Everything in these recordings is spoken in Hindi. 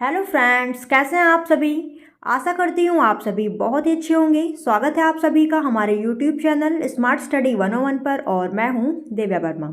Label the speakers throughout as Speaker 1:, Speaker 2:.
Speaker 1: हेलो फ्रेंड्स, कैसे हैं आप सभी। आशा करती हूँ आप सभी बहुत ही अच्छे होंगे। स्वागत है आप सभी का हमारे यूट्यूब चैनल स्मार्ट स्टडी 101 पर और मैं हूँ दिव्या वर्मा।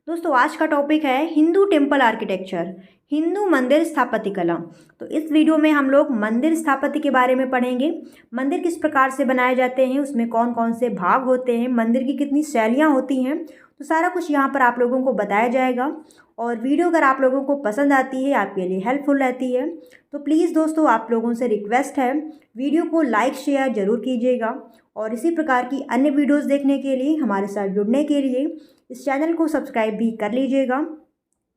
Speaker 1: दोस्तों, आज का टॉपिक है हिंदू टेम्पल आर्किटेक्चर, हिंदू मंदिर स्थापत्य कला। तो इस वीडियो में हम लोग मंदिर स्थापत्य के बारे में पढ़ेंगे। मंदिर किस प्रकार से बनाए जाते हैं, उसमें कौन कौन से भाग होते हैं, मंदिर की कितनी शैलियाँ होती हैं, तो सारा कुछ यहाँ पर आप लोगों को बताया जाएगा। और वीडियो अगर आप लोगों को पसंद आती है, आपके लिए हेल्पफुल रहती है, तो प्लीज़ दोस्तों आप लोगों से रिक्वेस्ट है, वीडियो को लाइक शेयर ज़रूर कीजिएगा। और इसी प्रकार की अन्य वीडियोस देखने के लिए, हमारे साथ जुड़ने के लिए इस चैनल को सब्सक्राइब भी कर लीजिएगा।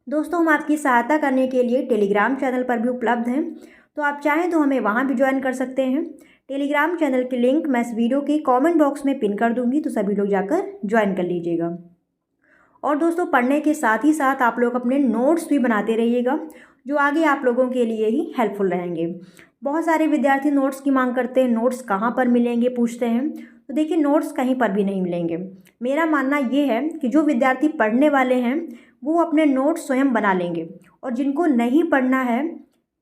Speaker 1: दोस्तों, हम आपकी सहायता करने के लिए टेलीग्राम चैनल पर भी उपलब्ध हैं, तो आप चाहें तो हमें वहां भी ज्वाइन कर सकते हैं। टेलीग्राम चैनल की लिंक मैं इस वीडियो के कमेंट बॉक्स में पिन कर दूंगी, तो सभी लोग जाकर ज्वाइन कर लीजिएगा। और दोस्तों, पढ़ने के साथ ही साथ आप लोग अपने नोट्स भी बनाते रहिएगा, जो आगे आप लोगों के लिए ही हेल्पफुल रहेंगे। बहुत सारे विद्यार्थी नोट्स की मांग करते हैं, नोट्स कहाँ पर मिलेंगे पूछते हैं। तो देखिए, नोट्स कहीं पर भी नहीं मिलेंगे। मेरा मानना ये है कि जो विद्यार्थी पढ़ने वाले हैं वो अपने नोट्स स्वयं बना लेंगे, और जिनको नहीं पढ़ना है,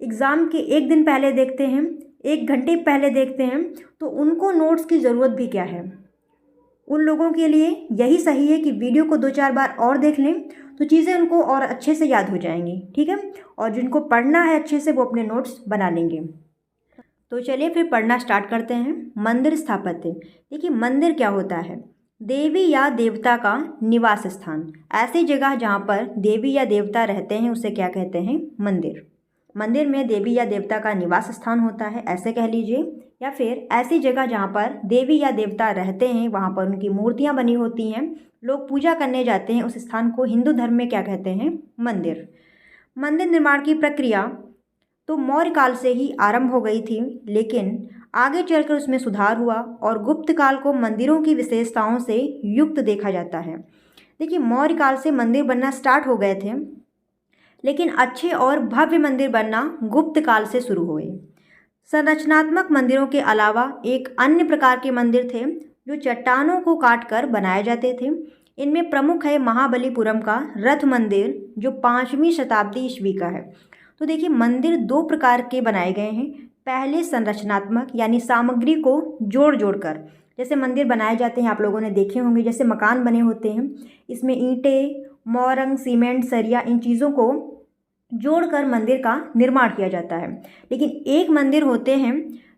Speaker 1: एग्ज़ाम के एक दिन पहले देखते हैं, एक घंटे पहले देखते हैं, तो उनको नोट्स की ज़रूरत भी क्या है। उन लोगों के लिए यही सही है कि वीडियो को 2-4 बार और देख लें, तो चीज़ें उनको और अच्छे से याद हो जाएंगी। ठीक है, और जिनको पढ़ना है अच्छे से वो अपने नोट्स बना लेंगे। तो चलिए फिर पढ़ना स्टार्ट करते हैं। मंदिर स्थापत्य। देखिए, मंदिर क्या होता है? देवी या देवता का निवास स्थान। ऐसी जगह जहाँ पर देवी या देवता रहते हैं उसे क्या कहते हैं? मंदिर। मंदिर में देवी या देवता का निवास स्थान होता है, ऐसे कह लीजिए। या फिर ऐसी जगह जहाँ पर देवी या देवता रहते हैं, वहाँ पर उनकी मूर्तियाँ बनी होती हैं, लोग पूजा करने जाते हैं, उस स्थान को हिंदू धर्म में क्या कहते हैं? मंदिर। मंदिर निर्माण की प्रक्रिया तो मौर्य काल से ही आरंभ हो गई थी, लेकिन आगे चलकर उसमें सुधार हुआ और गुप्त काल को मंदिरों की विशेषताओं से युक्त देखा जाता है। देखिए, मौर्य काल से मंदिर बनना स्टार्ट हो गए थे, लेकिन अच्छे और भव्य मंदिर बनना गुप्त काल से शुरू हुए। संरचनात्मक मंदिरों के अलावा एक अन्य प्रकार के मंदिर थे जो चट्टानों को काटकर बनाए जाते थे। इनमें प्रमुख है महाबलीपुरम का रथ मंदिर, जो 5वीं शताब्दी ईस्वी का है। तो देखिए, मंदिर दो प्रकार के बनाए गए हैं। पहले संरचनात्मक, यानी सामग्री को जोड़ जोड़कर, जैसे मंदिर बनाए जाते हैं, आप लोगों ने देखे होंगे, जैसे मकान बने होते हैं, इसमें ईंटें, मोरंग, सीमेंट, सरिया, इन चीज़ों को जोड़कर मंदिर का निर्माण किया जाता है। लेकिन एक मंदिर होते हैं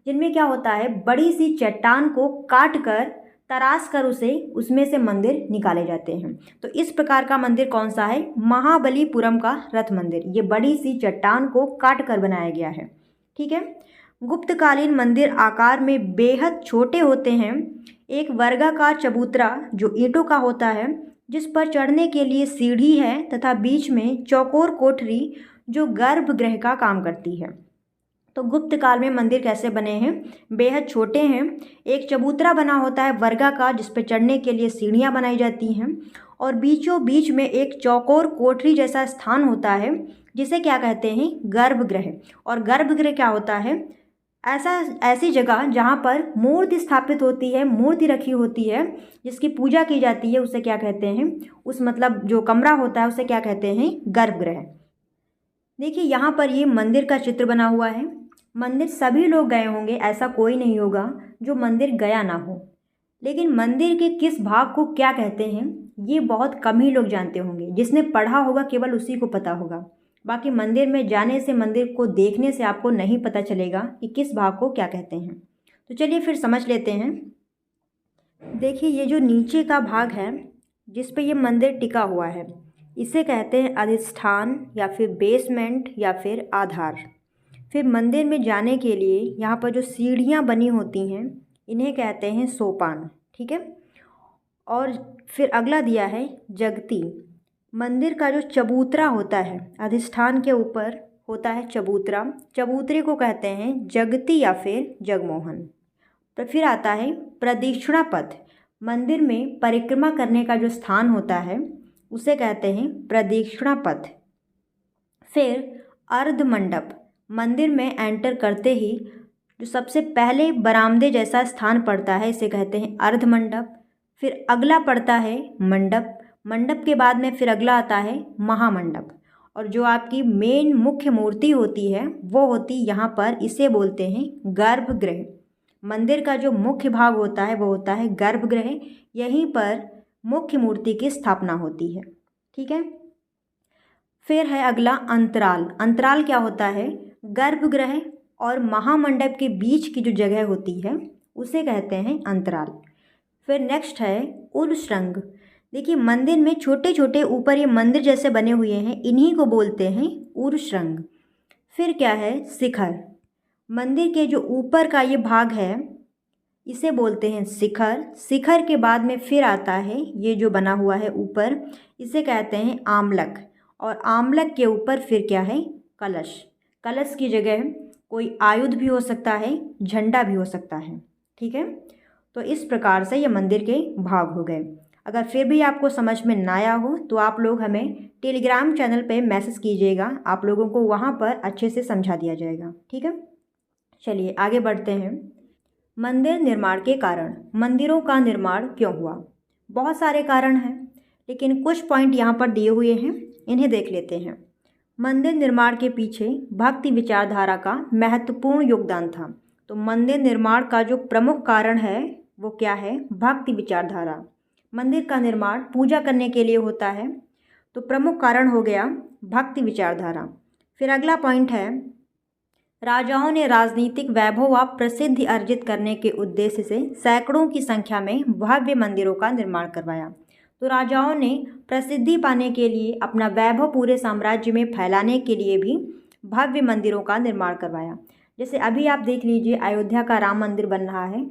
Speaker 1: जिनमें क्या होता है, बड़ी सी चट्टान को काट कर, तराश कर उसमें से मंदिर निकाले जाते हैं। तो इस प्रकार का मंदिर कौन सा है? महाबलीपुरम का रथ मंदिर। ये बड़ी सी चट्टान को काट कर बनाया गया है। ठीक है। गुप्तकालीन मंदिर आकार में बेहद छोटे होते हैं। एक वर्गाकार चबूतरा जो ईंटों का होता है, जिस पर चढ़ने के लिए सीढ़ी है, तथा बीच में चौकोर कोठरी जो गर्भगृह का काम करती है। तो गुप्त काल में मंदिर कैसे बने हैं? बेहद छोटे हैं। एक चबूतरा बना होता है वर्गाकार, जिस पर चढ़ने के लिए सीढ़ियाँ बनाई जाती हैं, और बीचों बीच में एक चौकोर कोठरी जैसा स्थान होता है, जिसे क्या कहते हैं? गर्भगृह। और गर्भगृह क्या होता है? ऐसी जगह जहाँ पर मूर्ति स्थापित होती है, मूर्ति रखी होती है, जिसकी पूजा की जाती है, उसे क्या कहते हैं? उस मतलब जो कमरा होता है उसे क्या कहते हैं? गर्भगृह। देखिए, यहाँ पर ये मंदिर का चित्र बना हुआ है। मंदिर सभी लोग गए होंगे, ऐसा कोई नहीं होगा जो मंदिर गया ना हो। लेकिन मंदिर के किस भाग को क्या कहते हैं, ये बहुत कम ही लोग जानते होंगे। जिसने पढ़ा होगा केवल उसी को पता होगा। बाकी मंदिर में जाने से, मंदिर को देखने से आपको नहीं पता चलेगा कि किस भाग को क्या कहते हैं। तो चलिए फिर समझ लेते हैं। देखिए, ये जो नीचे का भाग है जिस पे ये मंदिर टिका हुआ है, इसे कहते हैं अधिष्ठान, या फिर बेसमेंट, या फिर आधार। फिर मंदिर में जाने के लिए यहाँ पर जो सीढ़ियाँ बनी होती हैं, इन्हें कहते हैं सोपान। ठीक है। और फिर अगला दिया है जगती। मंदिर का जो चबूतरा होता है, अधिष्ठान के ऊपर होता है चबूतरा, चबूतरे को कहते हैं जगती या फिर जगमोहन। तो फिर आता है प्रदक्षिणा पथ। मंदिर में परिक्रमा करने का जो स्थान होता है उसे कहते हैं प्रदक्षिणा पथ। फिर अर्ध मंडप। मंदिर में एंटर करते ही जो सबसे पहले बरामदे जैसा स्थान पड़ता है, इसे कहते हैं अर्ध मंडप। फिर अगला पड़ता है मंडप। मंडप के बाद में फिर अगला आता है महामंडप। और जो आपकी मेन मुख्य मूर्ति होती है वो होती यहाँ पर, इसे बोलते हैं गर्भगृह। मंदिर का जो मुख्य भाग होता है वो होता है गर्भगृह। यहीं पर मुख्य मूर्ति की स्थापना होती है। ठीक है। फिर है अगला अंतराल। अंतराल क्या होता है? गर्भगृह और महामंडप के बीच की जो जगह होती है उसे कहते हैं अंतराल। फिर नेक्स्ट है उर्श्रंग। देखिए मंदिर में छोटे छोटे ऊपर ये मंदिर जैसे बने हुए हैं, इन्हीं को बोलते हैं उर्श्रंग। फिर क्या है? शिखर। मंदिर के जो ऊपर का ये भाग है इसे बोलते हैं शिखर। शिखर के बाद में फिर आता है ये जो बना हुआ है ऊपर, इसे कहते हैं आमलक। और आमलक के ऊपर फिर क्या है? कलश। कलश की जगह कोई आयुध भी हो सकता है, झंडा भी हो सकता है। ठीक है। तो इस प्रकार से ये मंदिर के भाग हो गए। अगर फिर भी आपको समझ में ना आया हो तो आप लोग हमें टेलीग्राम चैनल पे मैसेज कीजिएगा, आप लोगों को वहाँ पर अच्छे से समझा दिया जाएगा। ठीक है। चलिए आगे बढ़ते हैं। मंदिर निर्माण के कारण। मंदिरों का निर्माण क्यों हुआ? बहुत सारे कारण हैं, लेकिन कुछ पॉइंट यहाँ पर दिए हुए हैं, इन्हें देख लेते हैं। मंदिर निर्माण के पीछे भक्ति विचारधारा का महत्वपूर्ण योगदान था। तो मंदिर निर्माण का जो प्रमुख कारण है वो क्या है? भक्ति विचारधारा। मंदिर का निर्माण पूजा करने के लिए होता है, तो प्रमुख कारण हो गया भक्ति विचारधारा। फिर अगला पॉइंट है, राजाओं ने राजनीतिक वैभव व प्रसिद्धि अर्जित करने के उद्देश्य से सैकड़ों की संख्या में भव्य मंदिरों का निर्माण करवाया। तो राजाओं ने प्रसिद्धि पाने के लिए, अपना वैभव पूरे साम्राज्य में फैलाने के लिए भी भव्य मंदिरों का निर्माण करवाया। जैसे अभी आप देख लीजिए अयोध्या का राम मंदिर बन रहा है,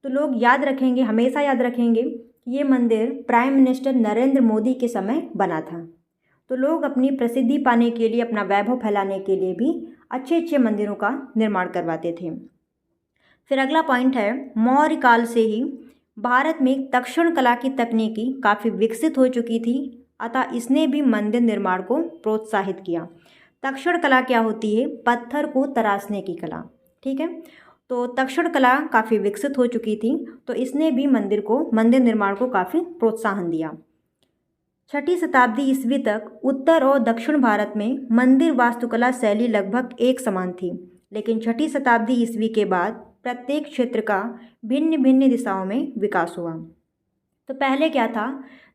Speaker 1: तो लोग याद रखेंगे, हमेशा याद रखेंगे कि ये मंदिर प्राइम मिनिस्टर नरेंद्र मोदी के समय बना था। तो लोग अपनी प्रसिद्धि पाने के लिए, अपना वैभव फैलाने के लिए भी अच्छे अच्छे मंदिरों का निर्माण करवाते थे। फिर अगला पॉइंट है, मौर्य काल से ही भारत में तक्षण कला की तकनीकी काफ़ी विकसित हो चुकी थी, अतः इसने भी मंदिर निर्माण को प्रोत्साहित किया। तक्षण कला क्या होती है? पत्थर को तराशने की कला। ठीक है। तो तक्षण कला काफ़ी विकसित हो चुकी थी, तो इसने भी मंदिर निर्माण को काफ़ी प्रोत्साहन दिया। 6ठी शताब्दी ईस्वी तक उत्तर और दक्षिण भारत में मंदिर वास्तुकला शैली लगभग एक समान थी, लेकिन 6ठी शताब्दी ईस्वी के बाद प्रत्येक क्षेत्र का भिन्न भिन्न दिशाओं में विकास हुआ। तो पहले क्या था?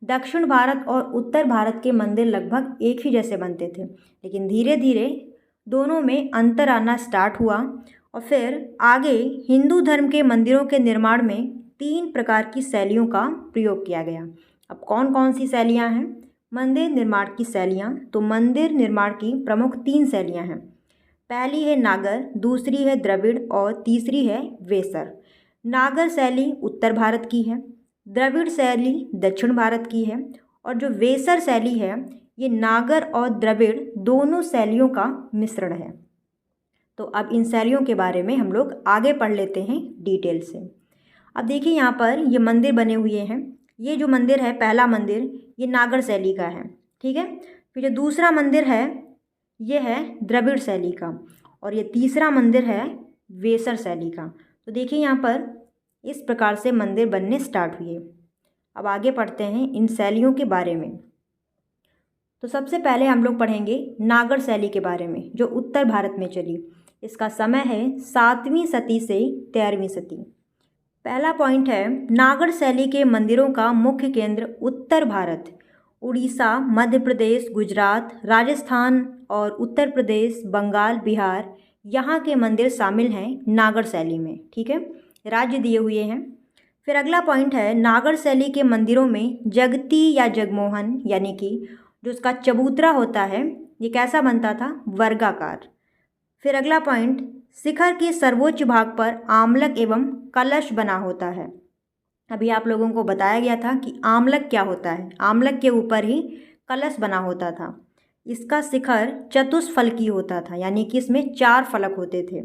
Speaker 1: दक्षिण भारत और उत्तर भारत के मंदिर लगभग एक ही जैसे बनते थे, लेकिन धीरे धीरे दोनों में अंतर आना स्टार्ट हुआ। और फिर आगे हिंदू धर्म के मंदिरों के निर्माण में 3 प्रकार की शैलियों का प्रयोग किया गया। अब कौन कौन सी शैलियाँ हैं मंदिर निर्माण की शैलियाँ? तो मंदिर निर्माण की प्रमुख 3 शैलियाँ हैं। पहली है नागर, दूसरी है द्रविड़ और तीसरी है वेसर। नागर शैली उत्तर भारत की है, द्रविड़ शैली दक्षिण भारत की है, और जो वेसर शैली है ये नागर और द्रविड़ दोनों शैलियों का मिश्रण है। तो अब इन शैलियों के बारे में हम लोग आगे पढ़ लेते हैं डिटेल से। अब देखिए यहाँ पर ये मंदिर बने हुए हैं। ये जो मंदिर है, पहला मंदिर, ये नागर शैली का है। ठीक है। फिर जो दूसरा मंदिर है ये है द्रविड़ शैली का, और ये तीसरा मंदिर है वेसर शैली का। तो देखिए यहाँ पर इस प्रकार से मंदिर बनने स्टार्ट हुए। अब आगे पढ़ते हैं इन शैलियों के बारे में। तो सबसे पहले हम लोग पढ़ेंगे नागर शैली के बारे में, जो उत्तर भारत में चली। इसका समय है 7वीं सदी से 13वीं सदी। पहला पॉइंट है, नागर शैली के मंदिरों का मुख्य केंद्र उत्तर भारत, उड़ीसा, मध्य प्रदेश, गुजरात, राजस्थान और उत्तर प्रदेश, बंगाल, बिहार, यहाँ के मंदिर शामिल हैं नागर शैली में। ठीक है, राज्य दिए हुए हैं। फिर अगला पॉइंट है, नागर शैली के मंदिरों में जगती या जगमोहन यानी कि जो उसका चबूतरा होता है ये कैसा बनता था? वर्गाकार। फिर अगला पॉइंट, शिखर के सर्वोच्च भाग पर आमलक एवं कलश बना होता है। अभी आप लोगों को बताया गया था कि आमलक क्या होता है। आमलक के ऊपर ही कलश बना होता था। इसका शिखर चतुष्फलकी होता था, यानी कि इसमें 4 फलक होते थे।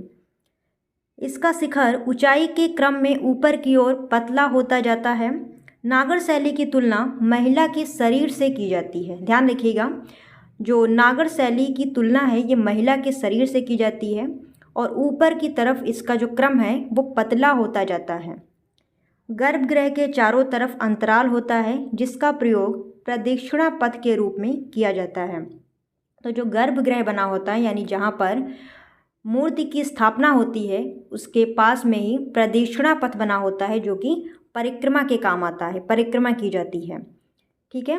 Speaker 1: इसका शिखर ऊंचाई के क्रम में ऊपर की ओर पतला होता जाता है। नागर शैली की तुलना महिला के शरीर से की जाती है। ध्यान रखिएगा, जो नागर शैली की तुलना है ये महिला के शरीर से की जाती है, और ऊपर की तरफ इसका जो क्रम है वो पतला होता जाता है। गर्भगृह के चारों तरफ अंतराल होता है, जिसका प्रयोग प्रदक्षिणा पथ के रूप में किया जाता है। तो जो गर्भगृह बना होता है यानी जहाँ पर मूर्ति की स्थापना होती है उसके पास में ही प्रदक्षिणा पथ बना होता है जो कि परिक्रमा के काम आता है, परिक्रमा की जाती है। ठीक है।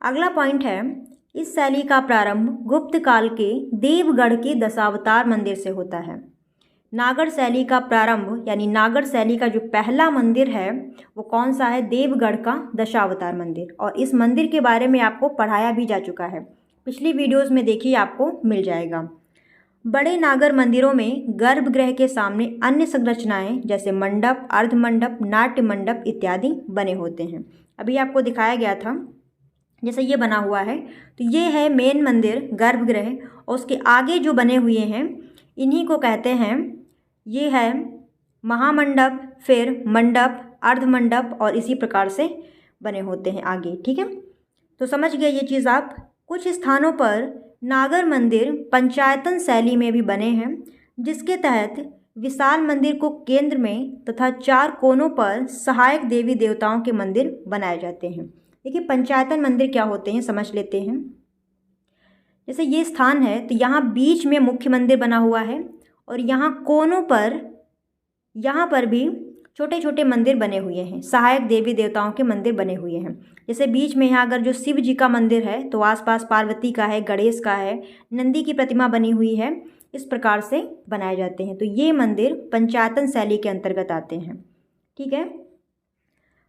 Speaker 1: अगला पॉइंट है, इस शैली का प्रारंभ गुप्त काल के देवगढ़ के दशावतार मंदिर से होता है। नागर शैली का प्रारंभ यानी नागर शैली का जो पहला मंदिर है वो कौन सा है? देवगढ़ का दशावतार मंदिर। और इस मंदिर के बारे में आपको पढ़ाया भी जा चुका है, पिछली वीडियोस में देखिए, आपको मिल जाएगा। बड़े नागर मंदिरों में गर्भगृह के सामने अन्य संरचनाएं जैसे मंडप, अर्धमंडप, नाट्य मंडप इत्यादि बने होते हैं। अभी आपको दिखाया गया था, जैसे ये बना हुआ है, तो ये है मेन मंदिर गर्भगृह, और उसके आगे जो बने हुए हैं इन्हीं को कहते हैं, ये है महामंडप, फिर मंडप, अर्धमंडप और इसी प्रकार से बने होते हैं आगे। ठीक है, तो समझ गए ये चीज़ आप। कुछ स्थानों पर नागर मंदिर पंचायतन शैली में भी बने हैं, जिसके तहत विशाल मंदिर को केंद्र में तथा 4 कोनों पर सहायक देवी देवताओं के मंदिर बनाए जाते हैं। देखिए पंचायतन मंदिर क्या होते हैं समझ लेते हैं। जैसे ये स्थान है तो यहाँ बीच में मुख्य मंदिर बना हुआ है और यहाँ कोनों पर, यहाँ पर भी छोटे छोटे मंदिर बने हुए हैं, सहायक देवी देवताओं के मंदिर बने हुए हैं। जैसे बीच में यहाँ अगर जो शिव जी का मंदिर है तो आसपास पार्वती का है, गणेश का है, नंदी की प्रतिमा बनी हुई है, इस प्रकार से बनाए जाते हैं। तो ये मंदिर पंचायतन शैली के अंतर्गत आते हैं। ठीक है।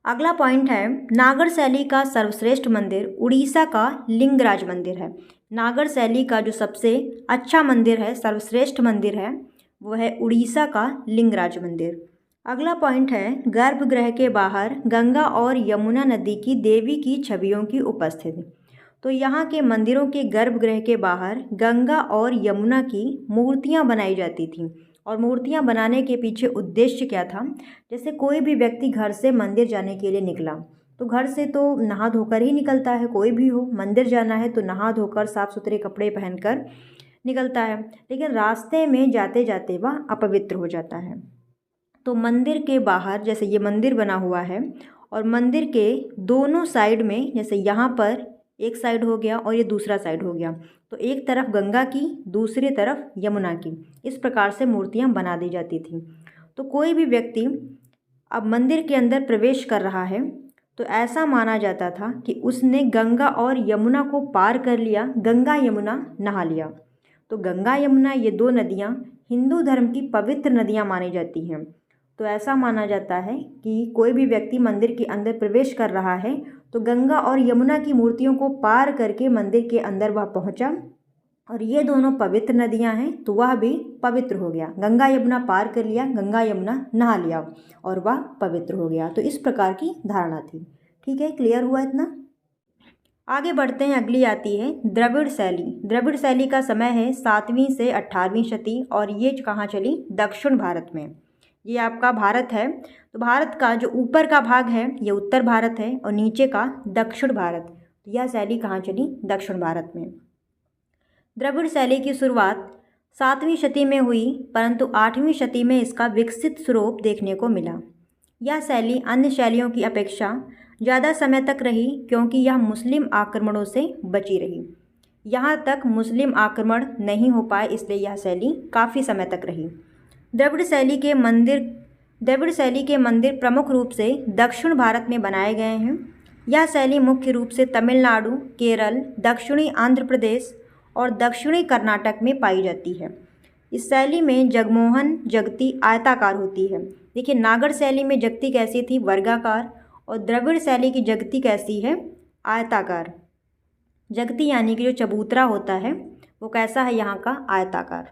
Speaker 1: अगला पॉइंट है, नागर शैली का सर्वश्रेष्ठ मंदिर उड़ीसा का लिंगराज मंदिर है। नागर शैली का जो सबसे अच्छा मंदिर है, सर्वश्रेष्ठ मंदिर है, वो है उड़ीसा का लिंगराज मंदिर। अगला पॉइंट है, गर्भगृह के बाहर गंगा और यमुना नदी की देवी की छवियों की उपस्थिति। तो यहाँ के मंदिरों के गर्भगृह के बाहर गंगा और यमुना की मूर्तियाँ बनाई जाती थीं। और मूर्तियाँ बनाने के पीछे उद्देश्य क्या था? जैसे कोई भी व्यक्ति घर से मंदिर जाने के लिए निकला तो घर से तो नहा धोकर ही निकलता है, कोई भी हो, मंदिर जाना है तो नहा धोकर साफ़ सुथरे कपड़े पहनकर निकलता है, लेकिन रास्ते में जाते जाते वह अपवित्र हो जाता है। तो मंदिर के बाहर जैसे ये मंदिर बना हुआ है और मंदिर के दोनों साइड में, जैसे यहाँ पर एक साइड हो गया और ये दूसरा साइड हो गया, तो एक तरफ गंगा की, दूसरी तरफ यमुना की, इस प्रकार से मूर्तियाँ बना दी जाती थी। तो कोई भी व्यक्ति अब मंदिर के अंदर प्रवेश कर रहा है तो ऐसा माना जाता था कि उसने गंगा और यमुना को पार कर लिया, गंगा यमुना नहा लिया। तो गंगा यमुना ये 2 नदियाँ हिंदू धर्म की पवित्र नदियाँ मानी जाती हैं। तो ऐसा माना जाता है कि कोई भी व्यक्ति मंदिर के अंदर प्रवेश कर रहा है तो गंगा और यमुना की मूर्तियों को पार करके मंदिर के अंदर वह पहुंचा और ये दोनों पवित्र नदियां हैं तो वह भी पवित्र हो गया। गंगा यमुना पार कर लिया, गंगा यमुना नहा लिया और वह पवित्र हो गया। तो इस प्रकार की धारणा थी। ठीक है, क्लियर हुआ इतना? आगे बढ़ते हैं, अगली आती है द्रविड़ शैली। द्रविड़ शैली का समय है 7वीं से 18वीं शती और ये कहाँ चली? दक्षिण भारत में। ये आपका भारत है, तो भारत का जो ऊपर का भाग है ये उत्तर भारत है और नीचे का दक्षिण भारत। तो यह शैली कहाँ चली? दक्षिण भारत में। द्रविड़ शैली की शुरुआत 7वीं शती में हुई, परंतु 8वीं शती में इसका विकसित स्वरूप देखने को मिला। यह शैली अन्य शैलियों की अपेक्षा ज़्यादा समय तक रही क्योंकि यह मुस्लिम आक्रमणों से बची रही। यहाँ तक मुस्लिम आक्रमण नहीं हो पाए, इसलिए यह शैली काफ़ी समय तक रही। द्रविड़ शैली के मंदिर प्रमुख रूप से दक्षिण भारत में बनाए गए हैं। यह शैली मुख्य रूप से तमिलनाडु, केरल, दक्षिणी आंध्र प्रदेश और दक्षिणी कर्नाटक में पाई जाती है। इस शैली में जगमोहन जगती आयताकार होती है। देखिए नागर शैली में जगती कैसी थी? वर्गाकार, और द्रविड़ शैली की जगती कैसी है? आयताकार। जगती यानी कि जो चबूतरा होता है वो कैसा है? यहाँ का आयताकार।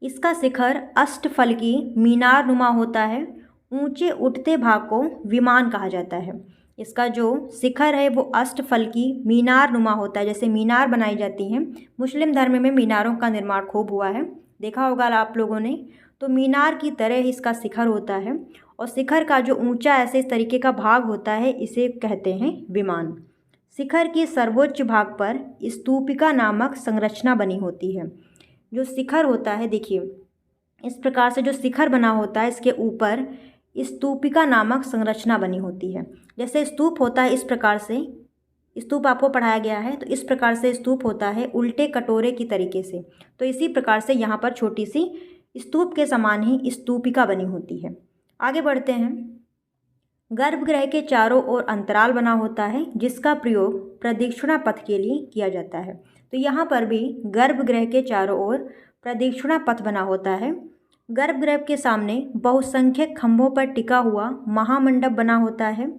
Speaker 1: इसका शिखर अष्टफलकी मीनार नुमा होता है। ऊंचे उठते भाग को विमान कहा जाता है। इसका जो शिखर है वो अष्टफलकी मीनार नुमा होता है, जैसे मीनार बनाई जाती हैं। मुस्लिम धर्म में मीनारों का निर्माण खूब हुआ है, देखा होगा आप लोगों ने। तो मीनार की तरह इसका शिखर होता है और शिखर का जो ऊंचा ऐसे इस तरीके का भाग होता है इसे कहते हैं विमान। शिखर के सर्वोच्च भाग पर स्तूपिका नामक संरचना बनी होती है। जो शिखर होता है, देखिए इस प्रकार से जो शिखर बना होता है इसके ऊपर स्तूपिका नामक संरचना बनी होती है। जैसे स्तूप होता है इस प्रकार से स्तूप आपको पढ़ाया गया है। तो इस प्रकार से स्तूप होता है उल्टे कटोरे की तरीके से। तो इसी प्रकार से यहाँ पर छोटी सी स्तूप के समान ही स्तूपिका बनी होती है। आगे बढ़ते हैं। गर्भगृह के चारों ओर अंतराल बना होता है जिसका प्रयोग प्रदक्षिणा पथ के लिए किया जाता है। तो यहाँ पर भी गर्भगृह के चारों ओर प्रदक्षिणा पथ बना होता है। गर्भगृह के सामने बहुसंख्यक खंभों पर टिका हुआ महामंडप बना होता है।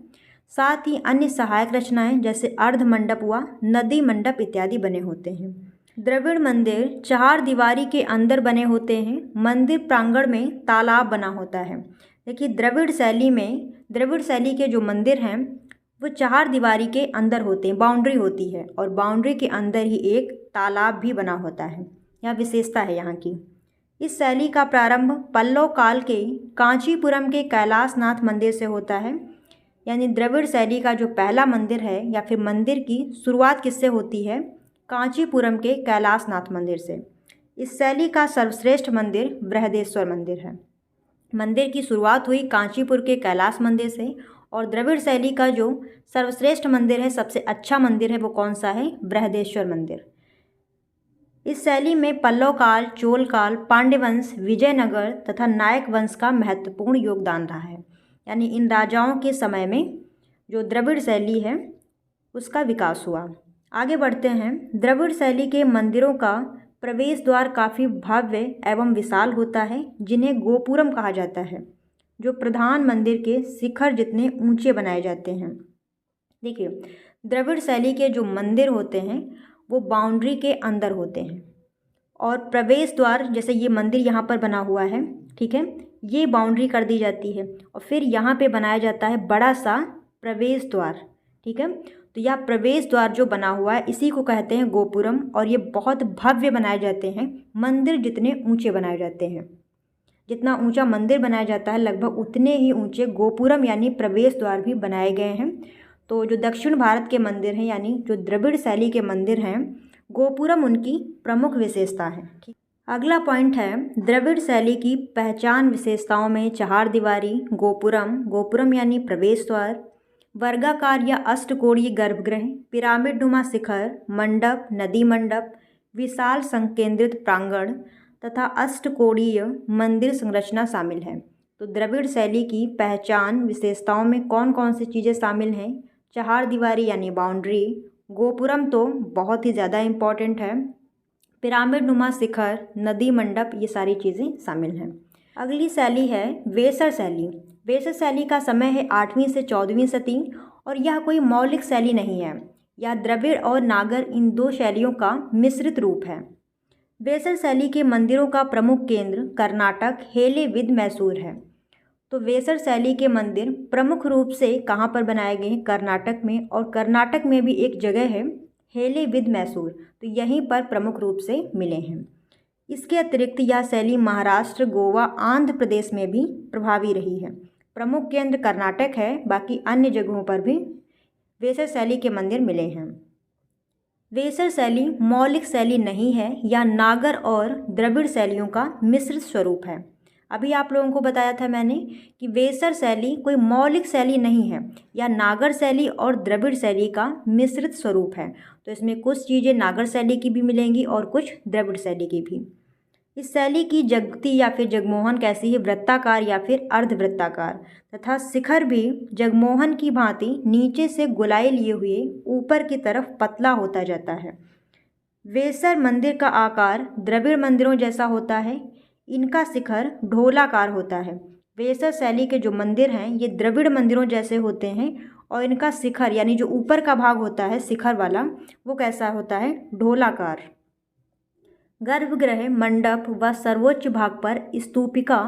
Speaker 1: साथ ही अन्य सहायक रचनाएं जैसे अर्ध मंडप हुआ, नदी मंडप इत्यादि बने होते हैं। द्रविड़ मंदिर चार दीवारी के अंदर बने होते हैं। मंदिर प्रांगण में तालाब बना होता है। देखिए द्रविड़ शैली के जो मंदिर हैं वो चार दीवारी के अंदर होते हैं, बाउंड्री होती है और बाउंड्री के अंदर ही एक तालाब भी बना होता है। यह विशेषता है यहाँ की। इस शैली का प्रारंभ पल्लव काल के कांचीपुरम के कैलाशनाथ मंदिर से होता है। यानी द्रविड़ शैली का जो पहला मंदिर है या फिर मंदिर की शुरुआत किससे होती है? कांचीपुरम के कैलाशनाथ मंदिर से। इस शैली का सर्वश्रेष्ठ मंदिर बृहदेश्वर मंदिर है। मंदिर की शुरुआत हुई कांचीपुर के कैलाश मंदिर से और द्रविड़ शैली का जो सर्वश्रेष्ठ मंदिर है, सबसे अच्छा मंदिर है, वो कौन सा है? बृहदेश्वर मंदिर। इस शैली में पल्लव काल, चोल काल, पांड्य वंश, विजयनगर तथा नायक वंश का महत्वपूर्ण योगदान रहा है। यानी इन राजाओं के समय में जो द्रविड़ शैली है उसका विकास हुआ। आगे बढ़ते हैं। द्रविड़ शैली के मंदिरों का प्रवेश द्वार काफ़ी भव्य एवं विशाल होता है जिन्हें गोपुरम कहा जाता है, जो प्रधान मंदिर के शिखर जितने ऊंचे बनाए जाते हैं। देखिए द्रविड़ शैली के जो मंदिर होते हैं वो बाउंड्री के अंदर होते हैं और प्रवेश द्वार, जैसे ये मंदिर यहाँ पर बना हुआ है, ठीक है, ये बाउंड्री कर दी जाती है और फिर यहाँ पे बनाया जाता है बड़ा सा प्रवेश द्वार, ठीक है। तो यह प्रवेश द्वार जो बना हुआ है इसी को कहते हैं गोपुरम और ये बहुत भव्य बनाए जाते हैं। मंदिर जितने ऊंचे बनाए जाते हैं, जितना ऊंचा मंदिर बनाया जाता है लगभग उतने ही ऊंचे गोपुरम यानी प्रवेश द्वार भी बनाए गए हैं। तो जो दक्षिण भारत के मंदिर हैं यानी जो द्रविड़ शैली के मंदिर हैं, गोपुरम उनकी प्रमुख विशेषता है। अगला पॉइंट है द्रविड़ शैली की पहचान विशेषताओं में चार दीवारी, गोपुरम यानी प्रवेश द्वार, वर्गाकार या अष्टकोणीय गर्भगृह, पिरामिडनुमा शिखर, मंडप, नदी मंडप, विशाल संकेंद्रित प्रांगण तथा अष्टकोणीय मंदिर संरचना शामिल है। तो द्रविड़ शैली की पहचान विशेषताओं में कौन कौन सी चीज़ें शामिल हैं? चार दीवारी यानी बाउंड्री, गोपुरम तो बहुत ही ज़्यादा इम्पॉर्टेंट है, पिरामिडनुमा शिखर, नदी मंडप, ये सारी चीज़ें शामिल हैं। अगली शैली है वेसर शैली। वेसर शैली का समय है 8वीं से 14वीं सदी और यह कोई मौलिक शैली नहीं है। यह द्रविड़ और नागर इन दो शैलियों का मिश्रित रूप है। वेसर शैली के मंदिरों का प्रमुख केंद्र कर्नाटक हेलेविद मैसूर है। तो वेसर शैली के मंदिर प्रमुख रूप से कहाँ पर बनाए गए हैं? कर्नाटक में, और कर्नाटक में भी एक जगह है हेलेविद मैसूर, तो यहीं पर प्रमुख रूप से मिले हैं। इसके अतिरिक्त यह शैली महाराष्ट्र, गोवा, आंध्र प्रदेश में भी प्रभावी रही है। प्रमुख केंद्र कर्नाटक है, बाकी अन्य जगहों पर भी वेसर शैली के मंदिर मिले हैं। वेसर शैली मौलिक शैली नहीं है, यह नागर और द्रविड़ शैलियों का मिश्रित स्वरूप है। अभी आप लोगों को बताया था मैंने कि वेसर शैली कोई मौलिक शैली नहीं है, यह नागर शैली और द्रविड़ शैली का मिश्रित स्वरूप है। तो इसमें कुछ चीज़ें नागर शैली की भी मिलेंगी और कुछ द्रविड़ शैली की भी। इस शैली की जगती या फिर जगमोहन कैसी है? वृत्ताकार या फिर अर्धवृत्ताकार, तथा शिखर भी जगमोहन की भांति नीचे से गोलाई लिए हुए ऊपर की तरफ पतला होता जाता है। वेसर मंदिर का आकार द्रविड़ मंदिरों जैसा होता है, इनका शिखर ढोलाकार होता है। वेसर शैली के जो मंदिर हैं ये द्रविड़ मंदिरों जैसे होते हैं और इनका शिखर यानी जो ऊपर का भाग होता है शिखर वाला, वो कैसा होता है? ढोलाकार। गर्भगृह, मंडप व सर्वोच्च भाग पर स्तूपिका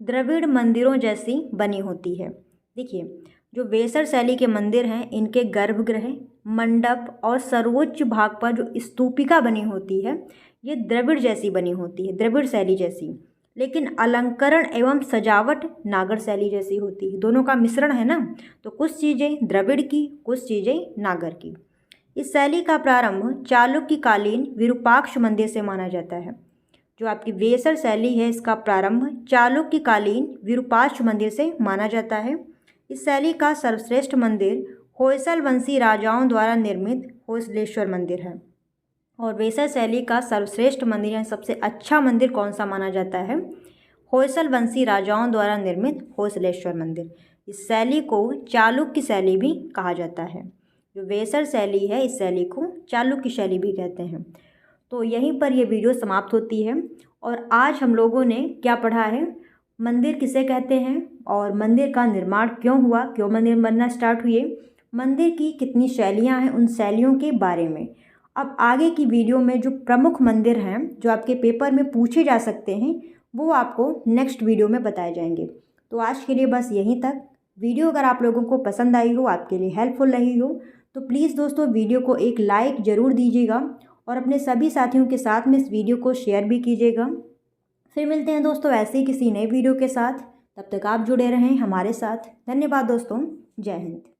Speaker 1: द्रविड़ मंदिरों जैसी बनी होती है। देखिए जो वेसर शैली के मंदिर हैं इनके गर्भगृह, मंडप और सर्वोच्च भाग पर जो स्तूपिका बनी होती है ये द्रविड़ जैसी बनी होती है, द्रविड़ शैली जैसी, लेकिन अलंकरण एवं सजावट नागर शैली जैसी होती है। दोनों का मिश्रण है ना, तो कुछ चीज़ें द्रविड़ की, कुछ चीज़ें नागर की। इस शैली का प्रारंभ चालुक्यकालीन विरूपाक्ष मंदिर से माना जाता है। जो आपकी वेसर शैली है इसका प्रारंभ चालुक्यकालीन विरूपाक्ष मंदिर से माना जाता है। इस शैली का सर्वश्रेष्ठ मंदिर होयसल वंशी राजाओं द्वारा निर्मित होयसलेश्वर मंदिर है। और वेसर शैली का सर्वश्रेष्ठ मंदिर या सबसे अच्छा मंदिर कौन सा माना जाता है? होयसल वंशी राजाओं द्वारा निर्मित होयसलेश्वर मंदिर। इस शैली को चालुक्य शैली भी कहा जाता है। जो वेसर शैली है इस शैली को चालुक्य शैली भी कहते हैं। तो यहीं पर ये वीडियो समाप्त होती है। और आज हम लोगों ने क्या पढ़ा है, मंदिर किसे कहते हैं और मंदिर का निर्माण क्यों हुआ, क्यों मंदिर बनना स्टार्ट हुए, मंदिर की कितनी शैलियाँ हैं, उन शैलियों के बारे में। अब आगे की वीडियो में जो प्रमुख मंदिर हैं जो आपके पेपर में पूछे जा सकते हैं वो आपको नेक्स्ट वीडियो में बताए जाएंगे। तो आज के लिए बस यहीं तक। वीडियो अगर आप लोगों को पसंद आई हो, आपके लिए हेल्पफुल रही हो, तो प्लीज़ दोस्तों वीडियो को एक लाइक ज़रूर दीजिएगा और अपने सभी साथियों के साथ में इस वीडियो को शेयर भी कीजिएगा। फिर मिलते हैं दोस्तों ऐसे ही किसी नए वीडियो के साथ। तब तक आप जुड़े रहें हमारे साथ। धन्यवाद दोस्तों। जय हिंद।